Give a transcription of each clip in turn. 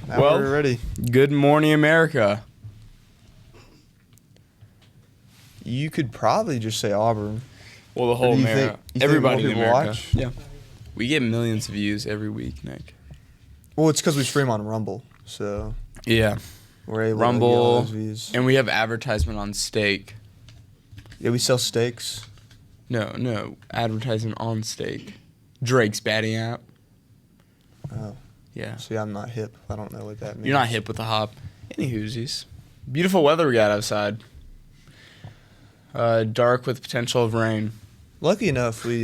Now we're ready. Good morning, America. You could probably just say Auburn. Well, the whole America. Everybody in America. Watch? Yeah. We get millions of views every week, Nick. Well, it's because we stream on Rumble, so Yeah. we're able Rumble, to get all those views. And we have advertisement on steak. Yeah, we sell steaks. No, advertisement on steak. Drake's batting app. Oh. Yeah. See, I'm not hip. I don't know what that means. You're not hip with the hop. Any hoosies. Beautiful weather we got outside. Dark with potential of rain. Lucky enough, we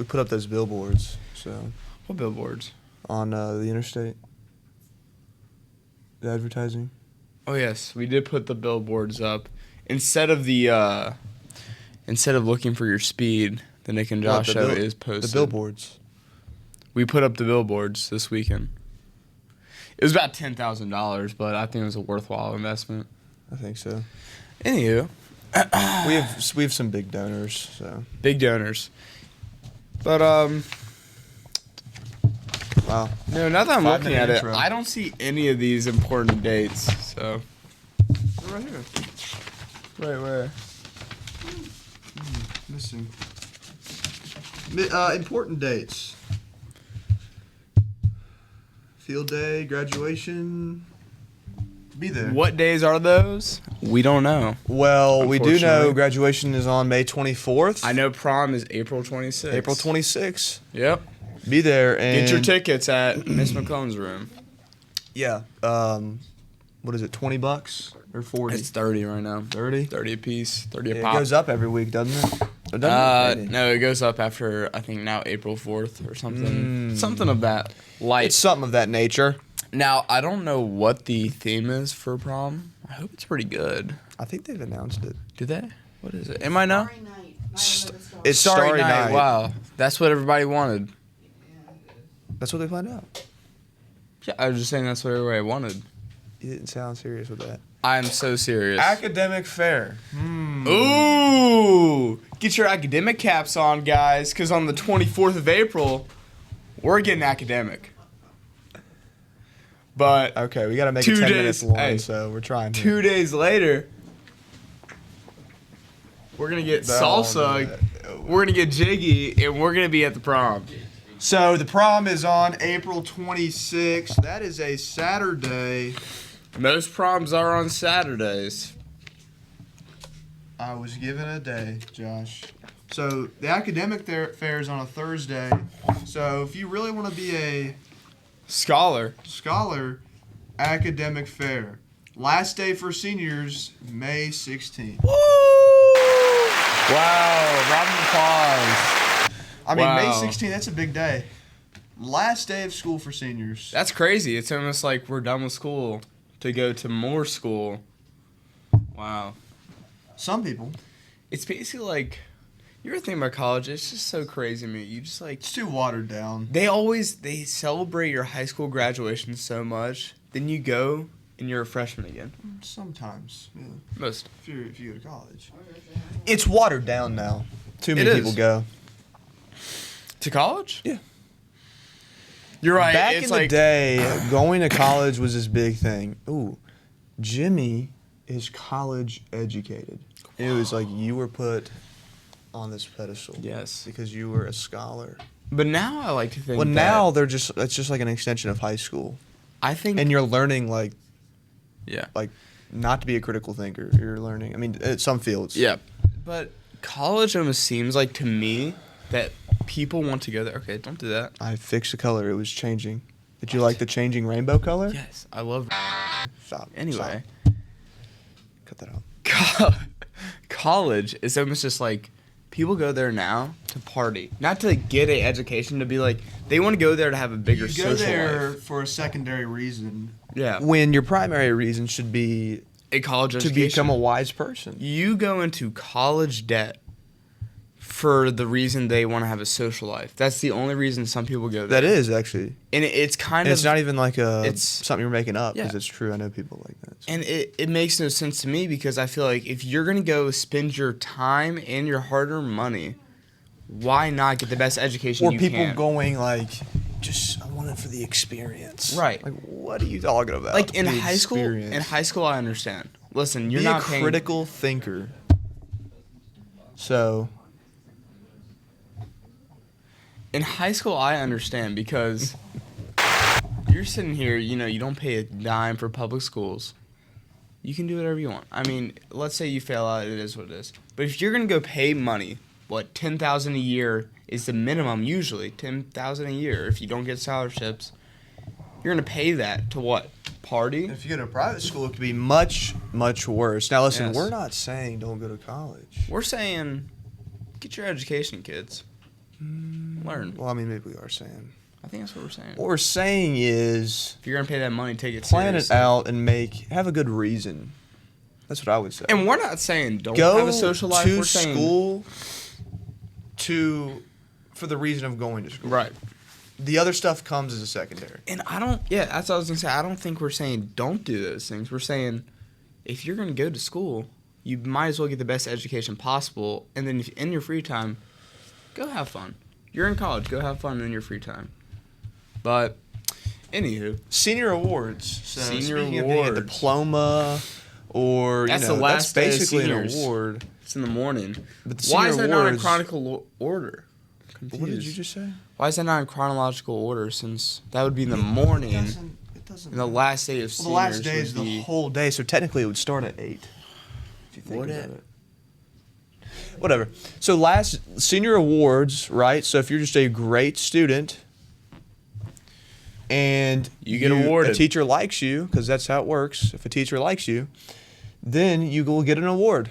put up those billboards. So What billboards? on the interstate, the advertising. Oh yes, we did put the billboards up. Instead of looking for your speed, the Nick and Josh show is posted. The billboards. We put up the billboards this weekend. It was about $10,000, but I think it was a worthwhile investment. I think so. Anywho, we have some big donors. So big donors. But wow. no, now that I'm looking at it, intro. I don't see any of these important dates. So They're right here. right where? Missing. Important dates. Field day, graduation. Be there. What days are those? We don't know. Well, we do know Unfortunately. graduation is on May 24th. I know prom is April 26th. April 26th. Yep. Be there and Get your tickets at Miss McClellan's room. Yeah. What is it? $20 or 40? It's 30 right now. 30. 30 a piece. 30 a It pop. goes up every week, doesn't it? Or doesn't it? No, it goes up after I think now April 4th or something. Something of that light. It's something of that nature. Now I don't know what the theme is for prom. I hope it's pretty good. I think they've announced it. Did they? What is it? Am I know? Starry Night. Night Under the Stars. It's Starry Night. Wow, that's what everybody wanted. That's what they planned out. Yeah, I was just saying that's what everybody wanted. You didn't sound serious with that. I'm so serious. Academic fair. Ooh! Get your academic caps on, guys, because on the 24th of April, we're getting academic. But Okay, we got to make 2 it 10 days- minutes long, hey, so we're trying to. 2 days later, we're going to get salsa, we're going to get jiggy, and we're going to be at the prom. So the prom is on April 26th. That is a Saturday. Most proms are on Saturdays. I was given a day, Josh. So the academic fair is on a Thursday. So if you really want to be a Scholar. scholar, academic fair. Last day for seniors, May 16th. Woo! Wow, round of applause. I mean, May Wow. 16th, that's a big day. Last day of school for seniors. That's crazy. It's almost like we're done with school to go to more school. Wow. Some people. It's basically like, you ever think about college? It's just so crazy to me. You just like, It's too watered down. they celebrate your high school graduation so much. Then you go and you're a freshman again. Sometimes, yeah. Most. If you go to college. It's watered down now. Too many It people is. go. To college? Yeah. You're right. Back it's in like, the day, going to college was this big thing. Ooh, Jimmy is college educated. It was like you were put on this pedestal. Yes. Because you were a scholar. But now I like to think Well, that, now it's just like an extension of high school. I think, And you're learning like yeah. not to be a critical thinker. You're learning. I mean, at some fields. Yeah. But college almost seems like to me that people want to go there. Okay, don't do that. I fixed the color. It was changing. Did you like the changing rainbow color? Yes, I love. Stop. Anyway, Stop. Cut that out. college is almost just like people go there now to party, not to get an education. To be like they want to go there to have a bigger You go social there life. for a secondary reason. Yeah, When your primary reason should be a college to education. become a wise person. You go into college debt for the reason they want to have a social life. That's the only reason some people go there. That is actually. And it's kind And of. it's not even like it's- something you're making up because Yeah. it's true. I know people like that. And it makes no sense to me because I feel like if you're going to go spend your time and your hard-earned money, why not get the best education Or you people can? going like I want it for the experience. Right. Like, what are you talking about? Like in The high school, experience. I understand. Listen, you're Be not a paying. critical thinker. So, In high school, I understand because you're sitting here, you don't pay a dime for public schools. You can do whatever you want. I mean, let's say you fail out, it is what it is. But if you're gonna go pay money, what, $10,000 a year is the minimum usually, $10,000 a year. If you don't get scholarships, you're gonna pay that to what? Party? if you go to a private school, it could be much, much worse. Now, listen, Yes. we're not saying don't go to college. We're saying, get your education, kids. Learn. Well, I mean, maybe we are saying. I think that's what we're saying. What we're saying is If you're gonna pay that money, take it plan it seriously. out and have a good reason. That's what I would say. And we're not saying don't Go have a social life. to We're saying school for the reason of going to school. right. The other stuff comes as a secondary. And that's what I was gonna say. I don't think we're saying don't do those things. We're saying if you're gonna go to school, you might as well get the best education possible, and then if in your free time, go have fun. You're in college, go have fun in your free time. But anywho, Senior awards. So Senior speaking of getting a awards. diploma or That's the last that's day of basically an seniors. award. it's in the morning. But the Why senior is that not in awards- chronological order? What did you just say? Why is that not in chronological order? Since that would be in the morning, It doesn't. and the last day of Well, the last seniors day is would the be. whole day, so technically it would start at 8. If you think Would about it? it. Whatever. So last senior awards, right? So if you're just a great student and You get awarded. a teacher likes you, because that's how it works. If a teacher likes you, then you will get an award.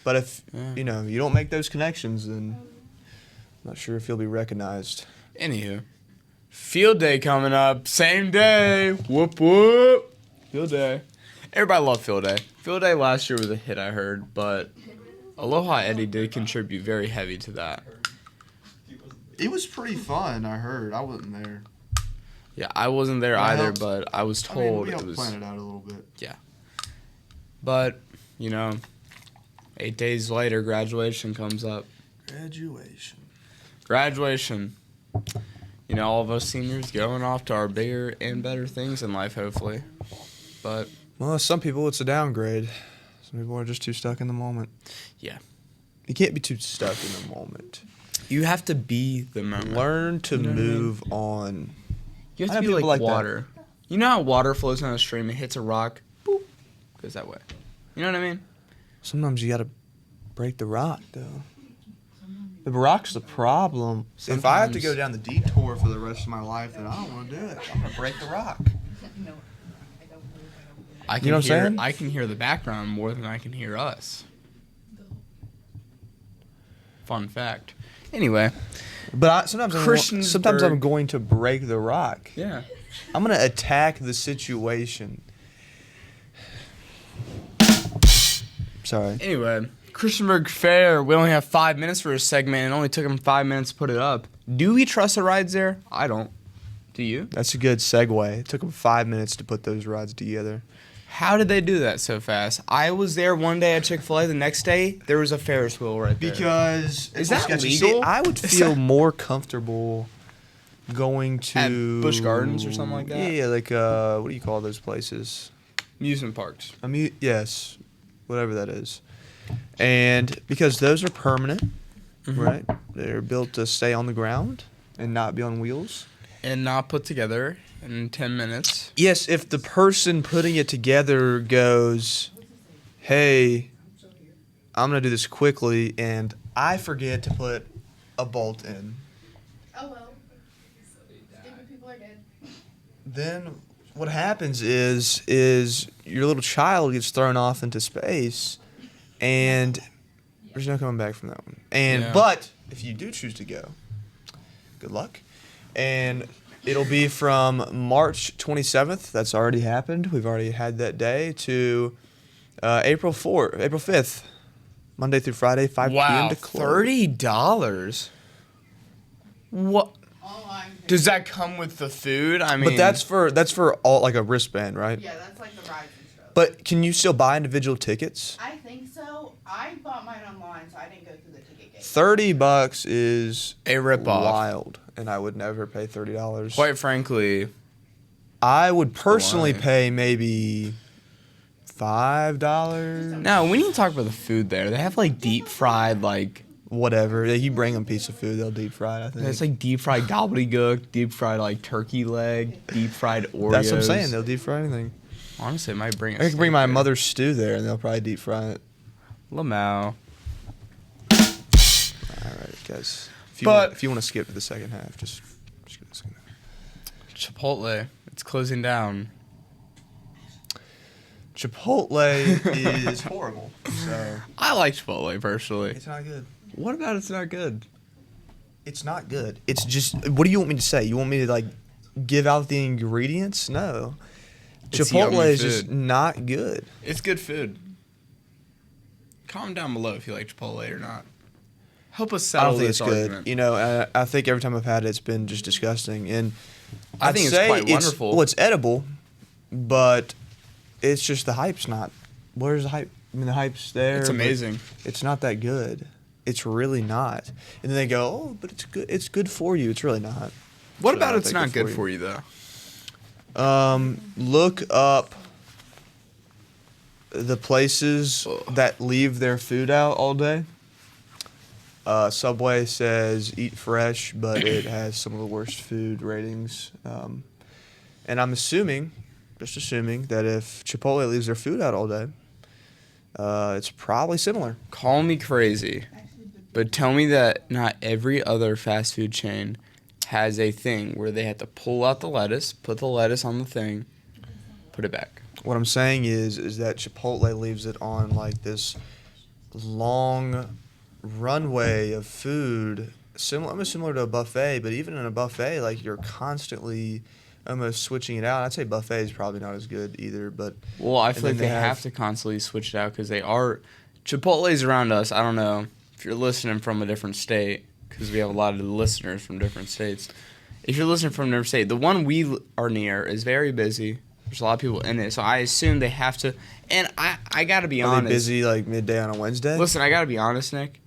But if Yeah. you don't make those connections, then I'm not sure if you'll be recognized. Anywho, field day coming up, same day. Whoop whoop. Field day. Everybody loved field day. Field day last year was a hit, I heard, but Aloha Eddie did contribute very heavy to that. It was pretty fun, I heard. I wasn't there. Yeah, I wasn't there Well, I either, helped- but I was told we it helped was. plan it out a little bit. But 8 days later, graduation comes up. Graduation. All of us seniors going off to our bigger and better things in life, hopefully. But Well, some people it's a downgrade. Some people are just too stuck in the moment. Yeah. You can't be too stuck in the moment. you have to be the moment. Learn to You know what I mean? move on. You I have to know be people like like that. water. You know how water flows down a stream? It hits a rock, boop, goes that way. You know what I mean? Sometimes you gotta break the rock, though. The rock's the problem. If I have to Sometimes- go down the detour for the rest of my life, then I don't want to do it. I'm gonna break the rock. I can You know what I'm hear. saying? I can hear the background more than I can hear us. Fun fact. Anyway, But sometimes Christiansburg- I'm going to break the rock. yeah. I'm gonna attack the situation. Sorry. Anyway, Christiansburg Fair. We only have 5 minutes for a segment, and it only took them 5 minutes to put it up. Do we trust the rides there? I don't. Do you? That's a good segue. It took them 5 minutes to put those rides together. How did they do that so fast? I was there one day at Chick-fil-A. The next day, there was a Ferris wheel right there. Because Is that sketchy. legal? See, I would Is feel that- more comfortable going to At Busch Gardens or something like that? Yeah, like what do you call those places? Amusement parks. Yes, whatever that is. And because those are permanent, Mhm. right? They're built to stay on the ground and not be on wheels. And not put together in 10 minutes. Yes, if the person putting it together goes, "Hey, I'm gonna do this quickly," and I forget to put a bolt in, Oh well. Stupid people are dead. then what happens is your little child gets thrown off into space, and there's no coming back from that one. And Yeah. but if you do choose to go, good luck. And it'll be from March 27th. That's already happened. We've already had that day to April 5th, Monday through Friday, 5 p.m. to close. $30. What? Online. Does that come with the food? I mean, But that's for all like a wristband, right? Yeah, that's like the rides and stuff. But can you still buy individual tickets? I think so. I bought mine online, so I didn't go through the ticket $30 is A ripoff. wild, and I would never pay $30. Quite frankly, I would personally Why? pay maybe $5. no, we need to talk about the food there. They have like deep fried, like Whatever. You bring them a piece of food, they'll deep fry it, I think. it's like deep fried gobbledygook, deep fried like turkey leg, deep fried Oreos. That's what I'm saying. They'll deep fry anything. Honestly, it might bring. I can bring my mother's stew there, and they'll probably deep fry it. Lamau. All right, guys. If you want to skip to the second half, just skip the second half. Chipotle. It's closing down. Chipotle is horrible. So I like Chipotle personally. it's not good. What about it's not good? It's not good. It's just. What do you want me to say? You want me to like give out the ingredients? No. It's Chipotle yummy is just food. not good. It's good food. Comment down below if you like Chipotle or not. Help us I settle don't think this it's argument. good. You know, I think every time I've had it, it's been just disgusting. And I I'd think it's say quite wonderful. Well, it's edible, but it's just the hype's not. Where's the hype? I mean, the hype's there. It's but amazing. It's not that good. It's really not. And then they go, oh, but it's good. It's good for you. It's really not. What So about I it's think not it's good for you though? Look up the places that leave their food out all day. Subway says eat fresh, but it has some of the worst food ratings. And I'm assuming, just assuming, that if Chipotle leaves their food out all day, it's probably similar. Call me crazy, but tell me that not every other fast food chain has a thing where they have to pull out the lettuce, put the lettuce on the thing, put it back. What I'm saying is that Chipotle leaves it on like this long runway of food, almost similar to a buffet. But even in a buffet, like you're constantly almost switching it out. I'd say buffet is probably not as good either. But Well, I feel then like they they have have- to constantly switch it out because they are Chipotle's around us. I don't know if you're listening from a different state because we have a lot of listeners from different states. If you're listening from a different state, the one we are near is very busy. There's a lot of people in it, so I assume they have to. And I gotta be are they honest. busy like midday on a Wednesday? Listen, I gotta be honest, Nick.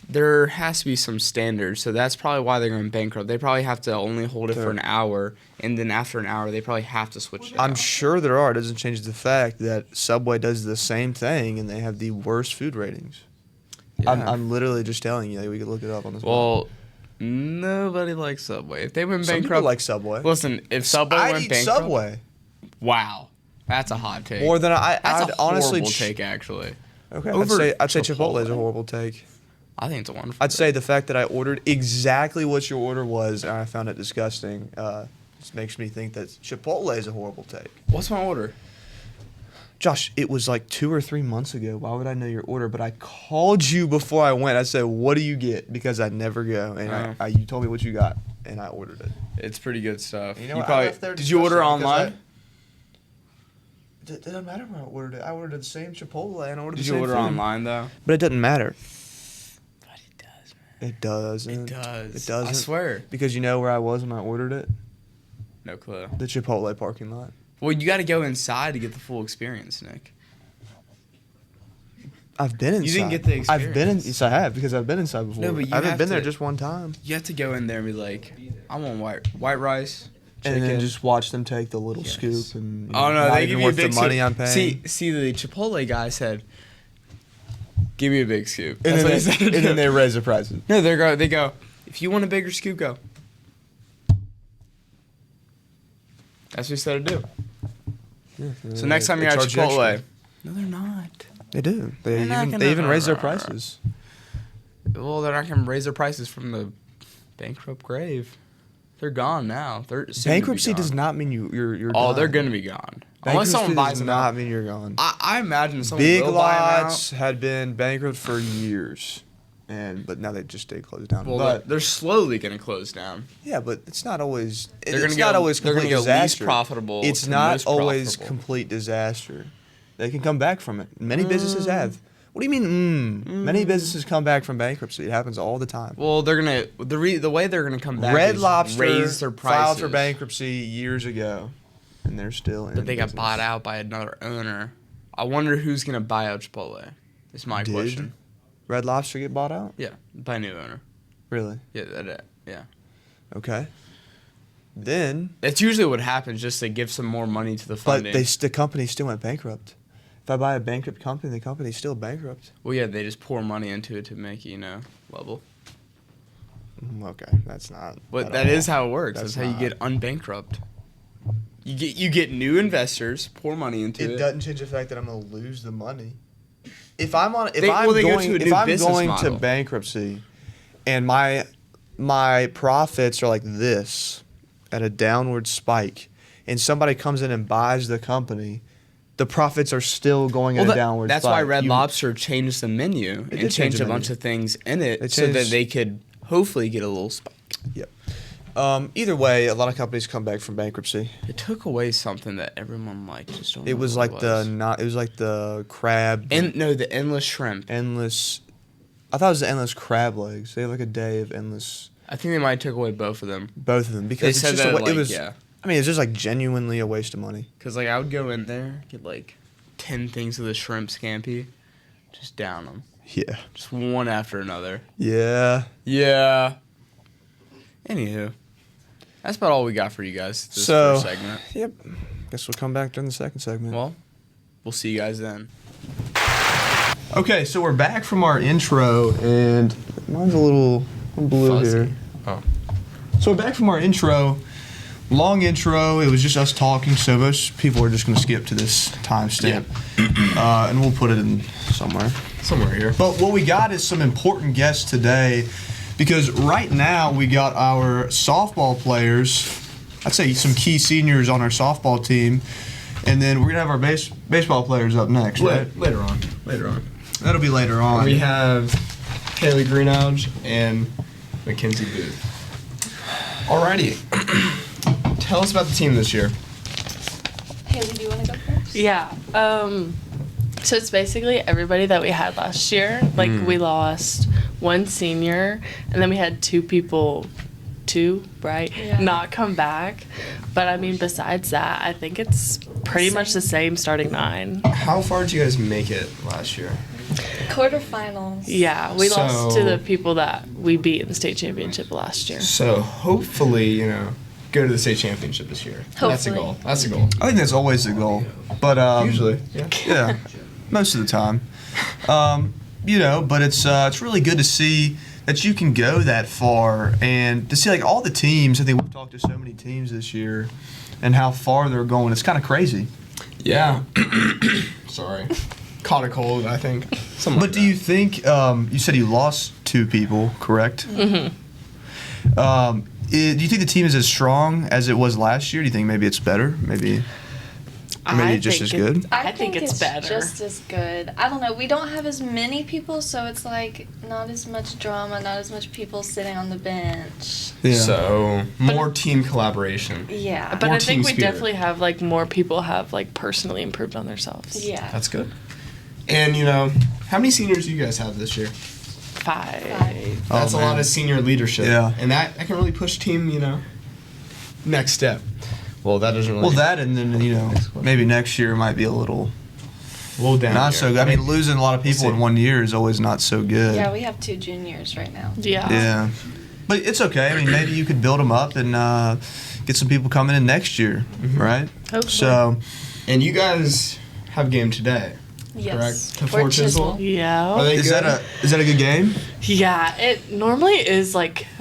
There has to be some standards, so that's probably why they're going bankrupt. They probably have to only hold it for an hour, and then after an hour, they probably have to switch it I'm out. sure there are. It doesn't change the fact that Subway does the same thing, and they have the worst food ratings. Yeah. I'm literally just telling you. Like, we could look it up on this. Well, nobody likes Subway. If they went Some people bankrupt, like Subway. listen, if Subway I'd went eat bankrupt, Subway wow, that's a hot take. more than that's I'd a honestly horrible take, actually. Okay, Over I'd say Chipotle is a Chipotle. horrible take. I think it's a wonderful. I'd say the fact that I ordered exactly what your order was and I found it disgusting just makes me think that Chipotle is a horrible take. What's my order? Josh, it was like 2 or 3 months ago. Why would I know your order? But I called you before I went. I said, "What do you get?" Because I never go, and Oh. you told me what you got, and I ordered it. It's pretty good stuff. You know You what? I probably left there did you order disgusting because online? It doesn't matter where I ordered it. I ordered the same Chipotle and I ordered Did the you same order food. online though? But it doesn't matter. But it does, man. It doesn't. It does. It doesn't. I swear. Because you know where I was when I ordered it? No clue. The Chipotle parking lot. Well, you got to go inside to get the full experience, Nick. I've been inside. You didn't get the I've been in. experience. Yes, I have because I've been inside before. No, but you I haven't have been there to- just one time. You have to go in there and be like, I want white rice, chicken. And then just watch them take the little Yes. scoop and. Oh no, not they even give you a worth big the money scoop. I'm paying. See, the Chipotle guy said, "Give me a big scoop." and That's then, what he they, said. and then they raise the prices. No, they go. If you want a bigger scoop, go. That's what he said to do. So next time you're at They charge you Chipotle, extra. no, they're not. They do. They're not They even gonna- raise their prices. Well, they're not going to raise their prices from the bankrupt grave. They're gone now. They're soon to be Bankruptcy does gone. not mean you're. Oh, done. they're going to be gone. Unless Bankruptcy someone buys does them not out. mean you're gone. I imagine someone Big will buy them Lots had been bankrupt for years, but now they just stay closed down. Well, but they're slowly going to close down. yeah, but it's not always. They're It's gonna not go- always they're gonna complete go least disaster. profitable It's to not most always profitable. complete disaster. They can come back from it. Many businesses have. What do you mean? Many businesses come back from bankruptcy. It happens all the time. Well, they're gonna the way they're gonna come back. Red is Lobster raise their prices. filed for bankruptcy years ago, and they're still in. But they got business. bought out by another owner. I wonder who's gonna buy out Chipotle. Is my Did? question. Red Lobster get bought out? Yeah, by a new owner. Really? Yeah. Okay. Then, That's usually what happens, just to give some more money to the but funding. the company still went bankrupt. If I buy a bankrupt company, the company's still bankrupt. Well, yeah, they just pour money into it to make it, level. Okay, that's not. But at that all. is how it works. That's That's how you get unbankrupt. You get new investors, pour money into it. It doesn't change the fact that I'm gonna lose the money. If I'm They go to a new business going model. to bankruptcy, and my profits are like this, at a downward spike, and somebody comes in and buys the company, the profits are still going at a downward spike. That's why Red Lobster changed the menu did and change changed the a bunch menu. of things in it They so that changed- they could hopefully get a little spike. Yep. Either way, a lot of companies come back from bankruptcy. It took away something that everyone liked. Just don't It know was what like it it was like the crab. the endless shrimp. endless. I thought it was the endless crab legs. They had like a day of endless. I think they might have took away both of them. Both of them because They it's said just that, it was. yeah. I mean, it's just like genuinely a waste of money. Because, I would go in there, get, 10 things of the shrimp scampi, just down them. Yeah. Just one after another. Yeah. Yeah. Anywho, that's about all we got for you guys this So- first segment. Yep. Guess we'll come back during the second segment. Well, we'll see you guys then. Okay, so we're back from our intro, and mine's a little blue Fuzzy. here. Oh. So we're back from our intro. Long intro. It was just us talking, so most people are just going to skip to this timestamp, and we'll put it in somewhere. Somewhere here. But what we got is some important guests today, because right now we got our softball players. I'd say some key seniors on our softball team, and then we're gonna have our baseball players up next, right? Later on. That'll be later on. We have Haley Greenhalgh and Mackenzie Booth. Alrighty. Tell us about the team this year. Haley, do you want to go first? Yeah. So it's basically everybody that we had last year. Like we lost one senior, and then we had two, right? Yeah. Not come back. But I mean, besides that, I think it's pretty much the same starting nine. How far did you guys make it last year? Quarterfinals. Yeah, we lost So- to the people that we beat in the state championship last year. So hopefully, go to the state championship this year. That's a Hopefully. goal. That's a goal. I think that's always the goal, but Usually, yeah. yeah, most of the time. But it's really good to see that you can go that far, and to see all the teams. I think we've talked to so many teams this year, and how far they're going. It's kind of crazy. Yeah. Sorry. Caught a cold, I think. Something But like do you think you said you lost two people, correct? Mm-hmm. Do you think the team is as strong as it was last year? Do you think maybe it's better? Maybe just as good? I think it's better. Just as good. I don't know. We don't have as many people, so it's not as much drama, not as much people sitting on the bench. Yeah. So, more team collaboration. Yeah. But More I think team we spirit. definitely have more people have personally improved on themselves. yeah. That's good. And, how many seniors do you guys have this year? 5. That's a lot man. of senior leadership. Yeah. And that can really push team, next step. Well, that doesn't really. Well, that and then maybe next year might be a little down. not here. so good. I mean, losing a lot of people in see. 1 year is always not so good. Yeah, we have 2 juniors right now. Yeah. Yeah. But it's okay. I mean, maybe you could build them up and get some people coming in next year, right? Hopefully. So, And you guys have a game today, Yes. correct? To We're Fort Chiswell? Yeah. Are they is good? that a good game? Yeah, it normally is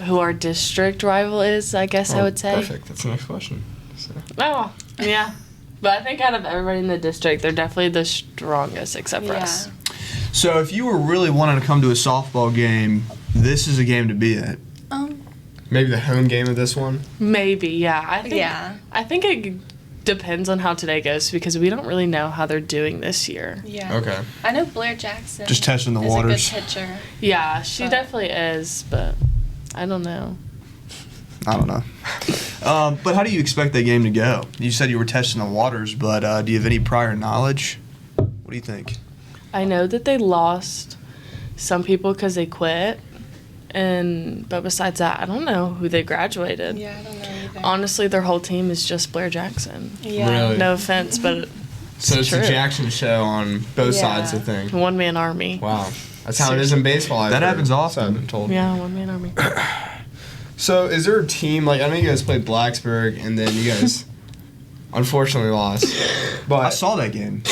who our district rival is, I guess I would say. Perfect. That's the next question. So. Oh, yeah. But I think out of everybody in the district, they're definitely the strongest except for us. So, if you were really wanting to come to a softball game, this is a game to be at. Maybe the home game of this one? Maybe, yeah. Yeah. I think it depends on how today goes because we don't really know how they're doing this year. Yeah. Okay. I know Blair Jackson. Just testing the is waters. a good pitcher. Yeah, she But- definitely is, but I don't know. I don't know. But how do you expect that game to go? You said you were testing the waters, but do you have any prior knowledge? What do you think? I know that they lost some people because they quit, but besides that, I don't know who they graduated. Yeah, I don't know either. Honestly, their whole team is just Blair Jackson. Yeah. Really? No offense, but So it's true. a Jackson show on both Yeah. sides of things. one-man army. Wow. That's how it is in baseball. I've That heard. happens often. So I've been told. Yeah, one man army. So is there a team, like, I know you guys played Blacksburg, and then you guys unfortunately lost. But I saw that game.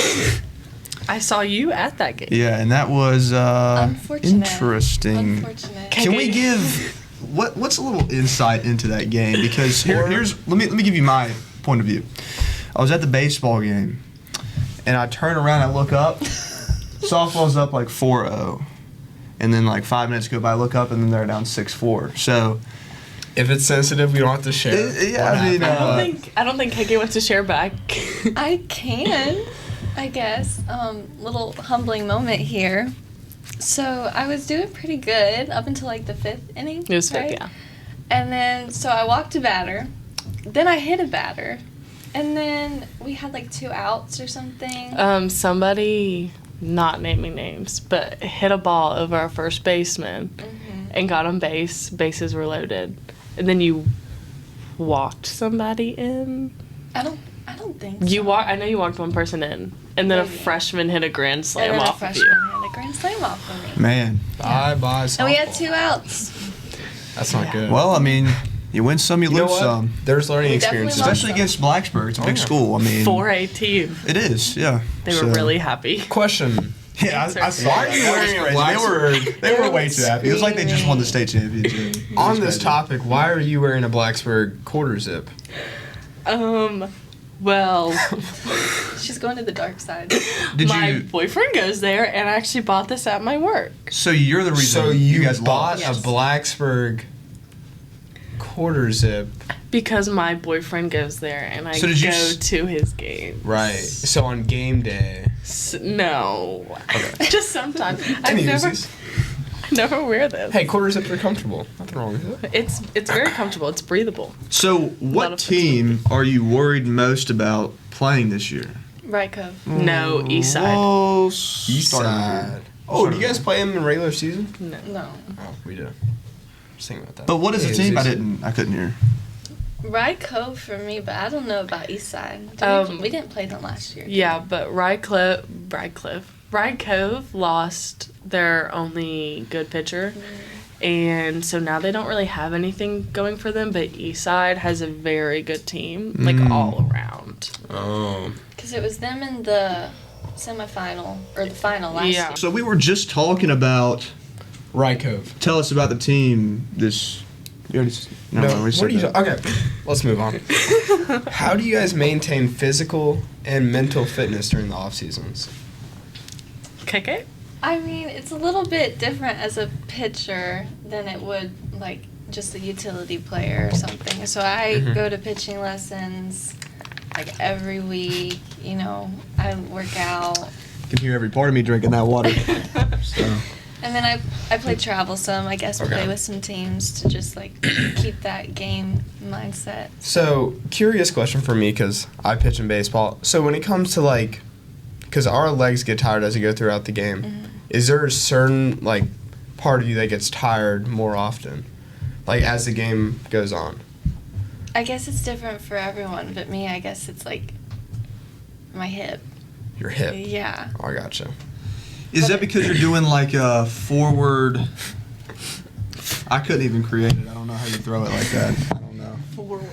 I saw you at that game. Yeah, and that was Unfortunate. interesting. Unfortunate. Can we give what's a little insight into that game? Because here's let me give you my point of view. I was at the baseball game, and I turn around, I look up, softball's up like 4-0, and then like 5 minutes go by, I look up, and then they're down 6-4. So if it's sensitive, we don't have to share. yeah, I mean, I don't think KK wants to share back. I can, I guess. Little humbling moment here. So I was doing pretty good up until like the 5th inning. It was right? fifth, yeah. And then, so I walked a batter. Then I hit a batter. And then we had like 2 outs or something. Somebody, not naming names, but hit a ball over our first baseman and got on base. Bases were loaded. And then you walked somebody in. I don't think so. I know you walked one person in. And then a Maybe. freshman hit a grand slam And then a off of freshman you. had a grand slam off of me. man. Bye. And we had softball. 2 outs. That's not good. Well, I mean, you win some, you You know lose what? some. There's learning We definitely experiences. lost. Especially against Blacksburg. It's a big yeah. school. I mean, 4A team. it is. Yeah. They were So- really happy. Question. Yeah, I saw Why that. are you That was wearing a crazy. They were way too They were happy. It was like they just won the state championship. It On was this crazy. topic, why are you wearing a Blacksburg quarter zip? Well, She's going to the dark side. Did my you? boyfriend goes there, and I actually bought this at my work. So you're the reason. So you guys bought lost. a Blacksburg quarter zip. Because my boyfriend goes there, and I So did you go s- to his game. Right. So on game day. No. Just sometimes. I Any never, uses? never wear this. Hey, quarter zips are comfortable. Nothing wrong with it. It's very comfortable. It's breathable. So Lot what of team are you worried most about playing this year? Right, Cove. No, East Side. Oh, East side. Oh, do you guys play them in regular season? No. No. Oh, we do. Just thinking about that. But what is the Hey, team? is- I couldn't hear. Right Cove for me, but I don't know about East Side. We didn't play them last year. Yeah, but Ride Cove lost their only good pitcher. And so now they don't really have anything going for them, but Eastside has a very good team, like all around. Oh. Because it was them in the semifinal, or the final last Yeah. year. So we were just talking about. Right Cove. Tell us about the team. This. You already. No, we what said are you that. Okay, let's move on. How do you guys maintain physical and mental fitness during the off seasons? KK? I mean, it's a little bit different as a pitcher than it would, like, just a utility player or something. So I go to pitching lessons, like, every week. You know, I work out. You can hear every part of me drinking that water. So. And then I play travel some, I guess, Okay. play with some teams to just, like, keep that game mindset. So, curious question for me, because I pitch in baseball. So, when it comes to, like, because our legs get tired as we go throughout the game, is there a certain, like, part of you that gets tired more often, like, as the game goes on? I guess it's different for everyone, but me, I guess it's, like, my hip. Your hip. Yeah. Oh, I gotcha. Is that because you're doing like a forward? I couldn't even create it. I don't know how you throw it like that. I don't know. Forward.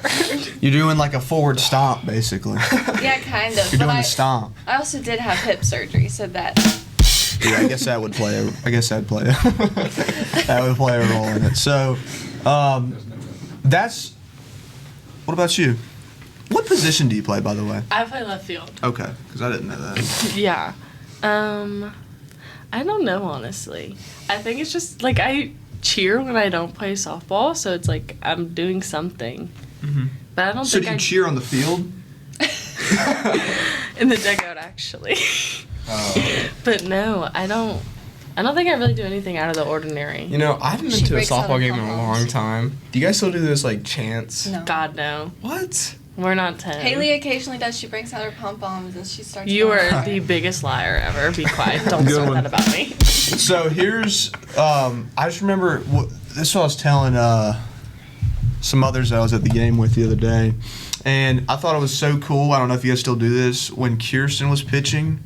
You're doing like a forward stomp, basically. Yeah, kind of. You're but doing the stomp. I also did have hip surgery, so that Yeah, I guess that would play. I guess that'd play. That would play a role in it. So, that's. What about you? What position do you play, by the way? I play left field. Okay, because I didn't know that. Yeah. I don't know, honestly. I think it's just, like, I cheer when I don't play softball, so it's like I'm doing something. But I don't So think do you cheer on the field? in the dugout, actually. But no, I don't think I really do anything out of the ordinary. You know, I haven't been She to a breaks out softball in game in a pom-poms. long time. Do you guys still do those, like, chants? no. God, no. What? We're not 10. Haley occasionally does. She breaks out her pom poms and she starts. You going are on. the biggest liar ever. Be quiet. Don't Good start one. that about me. So here's, I just remember, this is what I was telling some others that I was at the game with the other day, and I thought it was so cool. I don't know if you guys still do this. When Kirsten was pitching,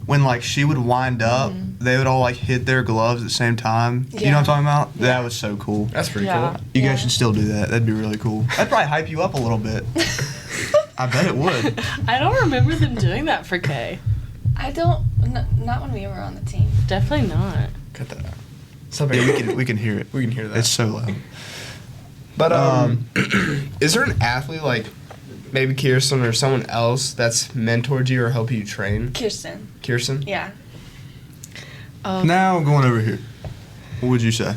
when like she would wind up, they would all like hit their gloves at the same time. You know what I'm talking about? Yeah. That was so cool. That's pretty Yeah. cool. You Yeah. guys should still do that. That'd be really cool. That'd probably hype you up a little bit. I bet it would. I don't remember them doing that for Kay. I don't. Not when we were on the team. Definitely not. Cut that out. Somebody, Yeah, we can hear it. we can hear that. It's so loud. But is there an athlete like maybe Kirsten or someone else that's mentored you or helped you train? Kirsten. Kirsten? Yeah. Now going over here. What would you say?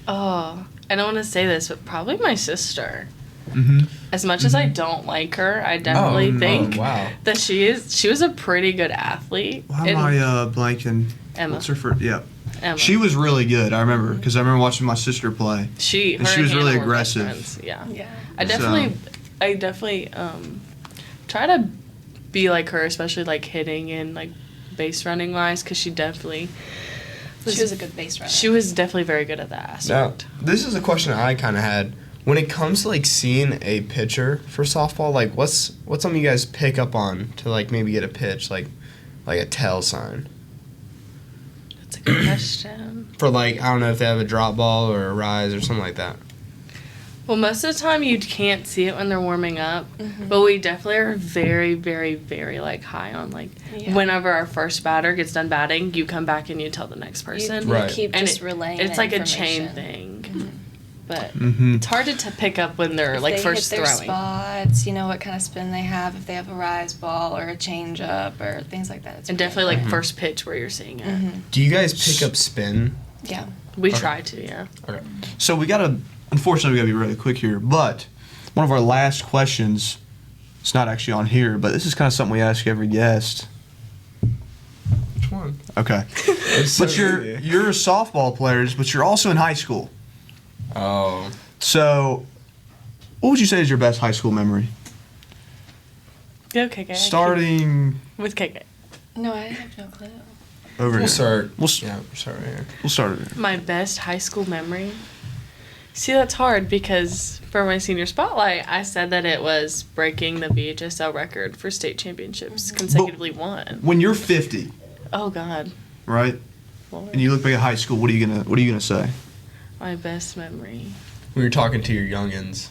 Oh, I don't want to say this, but probably my sister. Mm-hmm. As much as I don't like her, I definitely think wow. that she was a pretty good athlete. Why And am I blanking? Emma. What's her first? Yeah. Emma. She was really good. I remember because I remember watching my sister play. She and she was Hannah really were best aggressive. friends, Yeah. Yeah. I definitely try to be like her, especially like hitting and like base running wise, because she definitely She was a good base runner. She was definitely very good at that Now, aspect. this is a question I kind of had. When it comes to like seeing a pitcher for softball, like what's something you guys pick up on to like maybe get a pitch, like a tell sign That's a good question. for like I don't know if they have a drop ball or a rise or something like that. Well, most of the time you can't see it when they're warming up, but we definitely are very, very, very like high on like Yeah. whenever our first batter gets done batting, you come back and you tell the next You, person. you Right. keep And just relaying. It's like a chain information. thing. But Mm-hmm. it's hard to pick up when they're If like they first hit their throwing. spots, you know what kind of spin they have, if they have a rise ball or a change up or things like that. It's And really definitely like important. first pitch where you're seeing it. Do you guys pick up spin? Yeah. We try to, yeah. Okay. So unfortunately, we gotta be really quick here. But one of our last questions, it's not actually on here, but this is kind of something we ask every guest. Which one? Okay. But you're a softball players, but you're also in high school. Oh. So, what would you say is your best high school memory? Go KK. Starting With KK. No, I have no clue. over We'll here. start. We'll start right here. start over here. My best high school memory. See, that's hard because for my senior spotlight, I said that it was breaking the VHSL record for state championships consecutively won. When you're 50, Oh God, right, Lord. and you look back at high school, what are you gonna say? My best memory. We were talking to your youngins.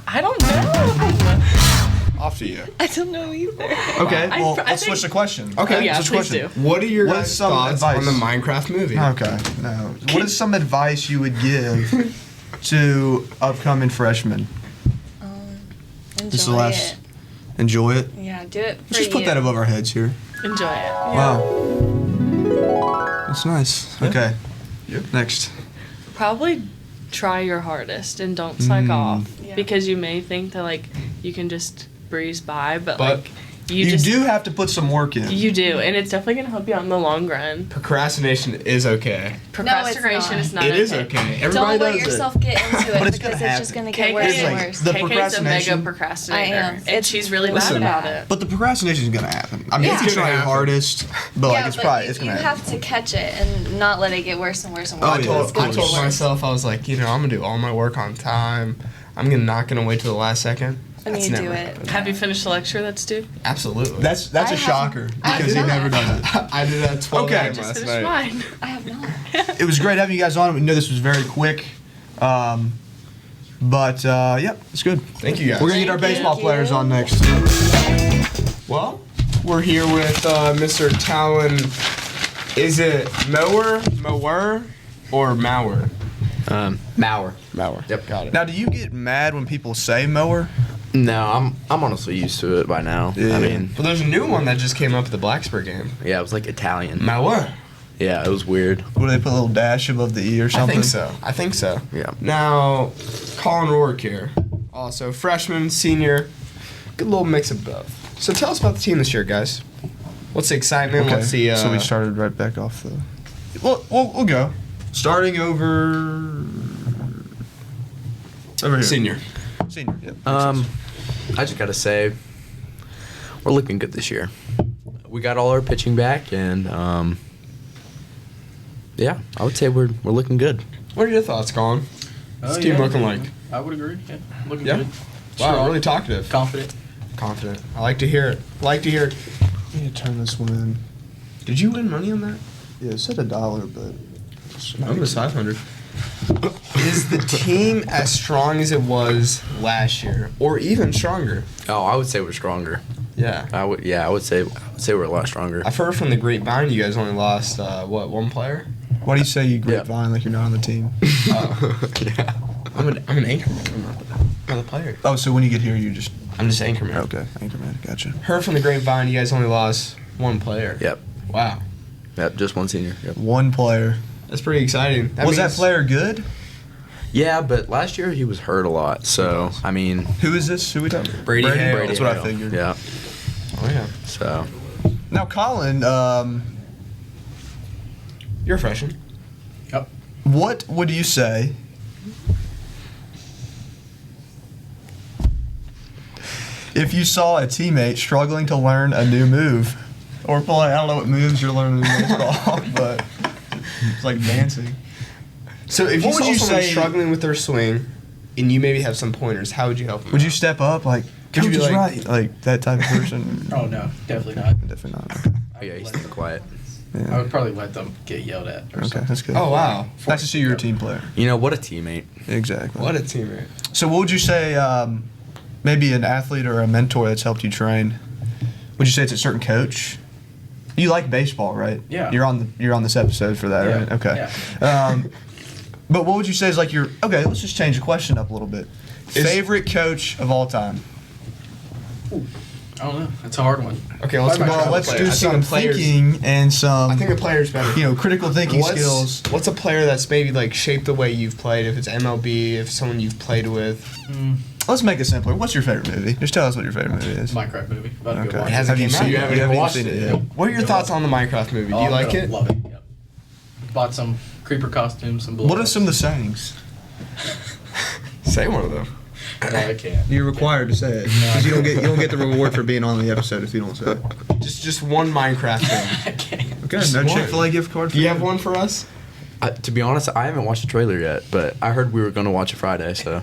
I don't know. Off to you. I don't know either. Okay, I- well, I let's think- switch the question. Okay, Oh, yeah, switch the please question. do. What are your What is guys' some thoughts advice? on the Minecraft movie? Okay, no. What is some advice you would give to upcoming freshmen? Enjoy This is the last. it. Enjoy it. Yeah, do it for Let's just put you. that above our heads here. Enjoy it. Wow. That's nice. Okay. Yep. Next. Probably try your hardest and don't slack off Yeah. because you may think that like you can just breeze by, but But like you You just do have to put some work in. you do, and it's definitely gonna help you out in the long run. Procrastination is okay. Procrastination not. is not It okay. is okay. Everybody Don't let does yourself get into it But it's because gonna it's just happen. going to get worse Here's and like worse. the KK's a procrastination- mega procrastinator, I am. and It's she's really Listen. bad about it. But the procrastination is gonna happen. I mean, Yeah. you can It's try gonna your happen. hardest, but like yeah, it's but probably you, it's gonna you happen. have to catch it and not let it get worse and worse and worse. Oh, I yeah. told, It's gonna I get told worse. myself, I was like, I'm going to do all my work on time. Not going to wait till the last second. And That's you do never it. happened. Have you finished the lecture that's due? Absolutely. That's I a have- shocker I because he have never not. does it. I did that at 12 Okay. a.m. Just last finished night. mine. I have not. It was great having you guys on. We know this was very quick, but yeah, it's good. Thank you guys. We're gonna get our Thank baseball you. players on next. Well, we're here with Mr. Talan. Is it Mower, or Mower? Mower. Mower. Yep. Got it. Now, do you get mad when people say mower? No, I'm honestly used to it by now. Yeah. I mean, Well, there's a new one that just came up at the Blacksburg game. yeah, it was like Italian. Mower. Yeah, it was weird. What do they put a little dash above the E or I something? think so. Yeah. Now, Colin Roark here. Also, freshman, senior, good little mix of both. So tell us about the team this year, guys. What's the excitement? Okay. What's the? So we started right back off the. Well, we'll go. Starting over here. senior. Senior. Yep. I just gotta say, we're looking good this year. We got all our pitching back, and yeah, I would say we're looking good. What are your thoughts, Colin? What's the team looking like? I would agree. Yeah, looking Yeah? good. Wow, really talkative. Confident. Confident. I like to hear it. I need to turn this one in. Did you win money on that? Yeah, it said $1, but It was 500. Is the team as strong as it was last year, or even stronger? Oh, I would say we're stronger. Yeah. I would say we're a lot stronger. I've heard from the grapevine you guys only lost one player? Why do you say you grapevine like you're not on the team? Yeah. I'm an anchorman. I'm not a player. Oh, so when you get here, I'm just anchorman. Okay, anchorman. Gotcha. Heard from the grapevine you guys only lost one player. Yep. Wow. Yep, just one senior. Yep. One player. That's pretty exciting. Was that player good? Yeah, but last year he was hurt a lot. So, I mean. Who is this? Who we talking about? Brady Hale. That's what I figured. Yeah. Oh, yeah. So. Now, Colin, you're a freshman. Yep. What would you say if you saw a teammate struggling to learn a new move or play? I don't know what moves you're learning in baseball, but it's like dancing. So if you What would saw you someone say- struggling with their swing, and you maybe have some pointers, how would you help them? Would you step up like, Could you Coach be is like- right, like that type of person? Oh no, definitely not. Definitely not. Okay. Oh, yeah, he's staying quiet. I Yeah. would probably let them get yelled at. Or Okay, something. that's good. Oh, wow. Nice to see you're a team player. You know, what a teammate. Exactly. What a teammate. So what would you say, maybe an athlete or a mentor that's helped you train? Would you say it's a certain coach? You like baseball, right? Yeah. You're on this episode for that, Yeah. right? Okay. Yeah. But what would you say is like your, okay, let's just change the question up a little bit. Favorite coach of all time? I don't know. That's a hard one. Okay, let's Well, go. Let's I do think some the players- thinking and some, I think the player's better. critical thinking skills. What's a player that's maybe like shaped the way you've played? If it's MLB, if someone you've played with. Let's make it simpler. What's your favorite movie? Just tell us what your favorite movie is. Minecraft movie. About to Okay. go watch It hasn't Have you came out seen yet. it? You haven't You even haven't watched seen it it yet. yet. What are your thoughts on the Minecraft movie? Do you like it? Love it. Yep. Bought some creeper costumes, some blow What are some of the sayings? Say one of them. No, I can't. You're required to say it because you don't get the reward for being on the episode if you don't say it. Just one Minecraft thing. I can't. Okay, Just no one. Chick-fil-A gift card. Do you have one for us? To be honest, I haven't watched the trailer yet, but I heard we were going to watch it Friday, so.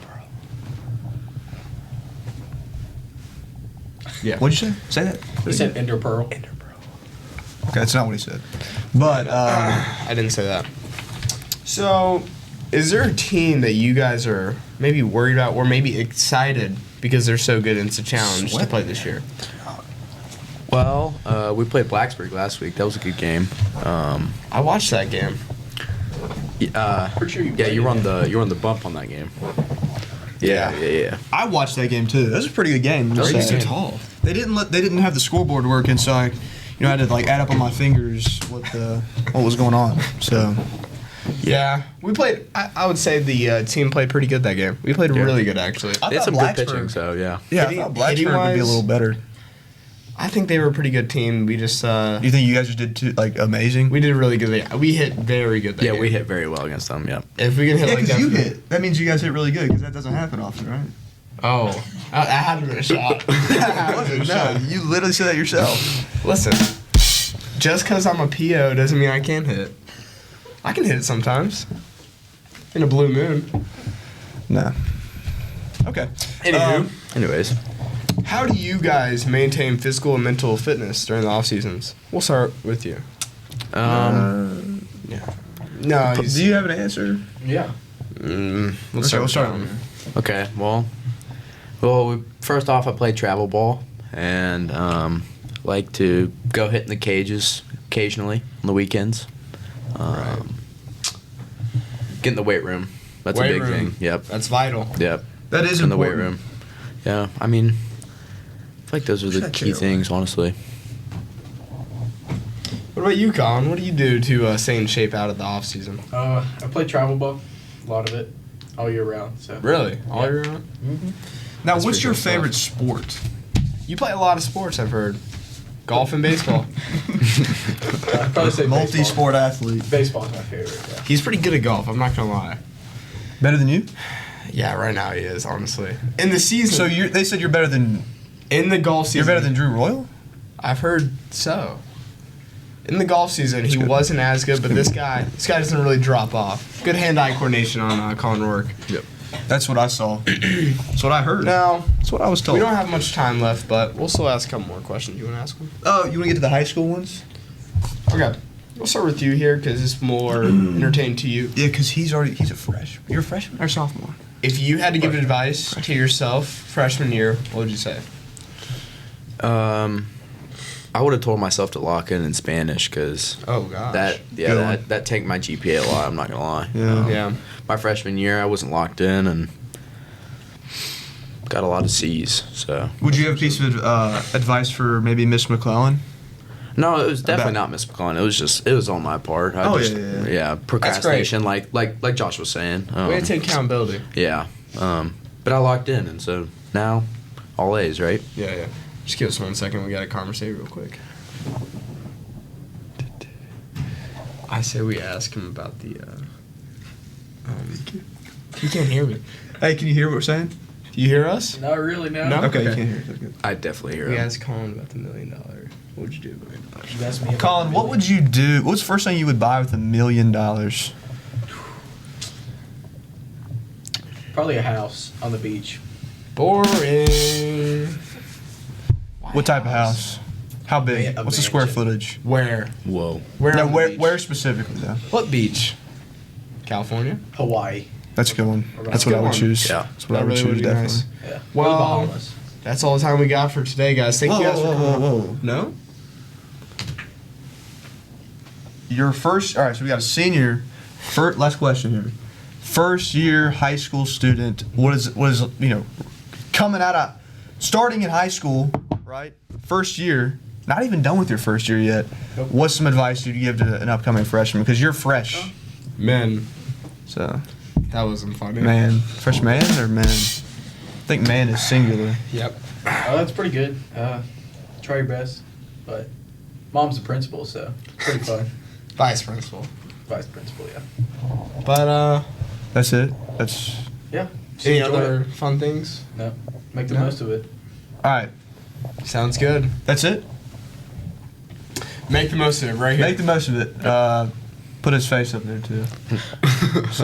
Yeah. What'd you say? Say that. He said Ender Pearl. Okay, that's not what he said. But I didn't say that. So, is there a team that you guys are maybe worried about or maybe excited because they're so good and it's a challenge to play this year? Well, we played Blacksburg last week. That was a good game. I watched that game. Pretty sure you Yeah, played you were on it. the bump on that game. Yeah. Yeah. I watched that game too. That was a pretty good game. They're Just so saying. tall. They didn't have the scoreboard working, so I had to like add up on my fingers what was going on. So Yeah. We played, I would say the team played pretty good that game. We played really good, actually. I They had thought some good Blacksburg- pitching, so yeah. yeah, I Hitting- thought Blacksburg would be a hitting-wise- little better. I think they were a pretty good team. We just, You think you guys just did like amazing? we did really good. We hit very good that Yeah, game. we hit very well against them, yeah. If we can hit Yeah, like because that. you hit. That means you guys hit really good because that doesn't happen often, right? Oh. I had to been a shot. No, you literally said that yourself. Listen, just because I'm a PO doesn't mean I can't hit. I can hit it sometimes. In a blue moon. No. Okay. Anywho, Anyways. how do you guys maintain physical and mental fitness during the off seasons? We'll start with you. No, Do you have an answer? Yeah. Let's we'll start with with you. Okay, well, first off, I play travel ball and like to go hit in the cages occasionally on the weekends. Get in the weight room. That's Weight a big room. thing. Yep. That's vital. Yep. That is in the weight important. room. Yeah, I mean, I feel like those are the that key chair things, honestly. What about you, Colin? What do you do to stay in shape out of the off season? I play travel ball, a lot of it, all year round. So. Really? All year round? Now, That's what's pretty your good stuff. favorite sport? You play a lot of sports, I've heard. Golf and baseball. I'd probably say Multi-sport athlete. Baseball's my favorite. Yeah. He's pretty good at golf, I'm not going to lie. Better than you? Yeah, right now he is, honestly. In the season. So they said you're better than in the golf season. you're better than Drew Royal? I've heard so. In the golf season, he wasn't as good, but this guy doesn't really drop off. Good hand-eye coordination on Colin Roark. Yep. That's what I saw. That's what I heard. Now, That's what I was told. we don't have much time left, but we'll still ask a couple more questions. You want to ask them? Oh, you want to get to the high school ones? Okay. We'll start with you here because it's more entertaining to you. Yeah, because he's a freshman. You're a freshman or sophomore? If you had to give advice to yourself freshman year, what would you say? I would have told myself to lock in Spanish because Oh, gosh. that tanked my GPA a lot. I'm not gonna lie. Yeah. Yeah. My freshman year, I wasn't locked in and got a lot of C's. So Would you have a piece of advice for maybe Miss McClellan? no, it was definitely About- not Miss McClellan. It was on my part. Oh, yeah. Procrastination, like Josh was saying. Way to take accountability. Yeah. But I locked in, and so now all A's, right? Yeah. Just give us 1 second. We got to conversate real quick. I say we ask him about the. He can't hear me. Hey, can you hear what we're saying? Do you hear us? Not really, no. No? Okay, you Okay. can't hear. That's good. I definitely hear We him. asked Colin about the $1 million. What would you do with $1 million? You asked me about Colin, what would you do? What's the first thing you would buy with $1 million? Probably a house on the beach. Boring. What type of house? How big? A What's the square mansion. footage? Where? Whoa. Where? No, on the where, beach? where specifically though? What beach? California. Hawaii. That's a good one. That's what Good I would one. choose. Yeah. That's what I That would really choose would be definitely. nice. Yeah. Well, Or the Bahamas. That's all the time we got for today, guys. Thank you guys for coming. Whoa. No? Your first. All right, so we got a senior. Last question here. First year high school student. What is coming out of starting in high school, right? First year. Not even done with your first year yet. Nope. What's some advice you'd give to an upcoming freshman? Because you're fresh. Man, So, that wasn't funny. man. Fresh man or man? I think man is singular. Yep. Oh, that's pretty good. Try your best. But mom's the principal, so pretty fun. Vice principal. Vice principal, yeah. But, That's it. That's. Yeah. Just any enjoy other it. fun things? No. Make the No. most of it. All right. Sounds good. That's it. Make the most of it right here. Make the most of it. Put his face up there too.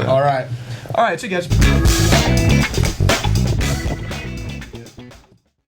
All right. All right, so guys.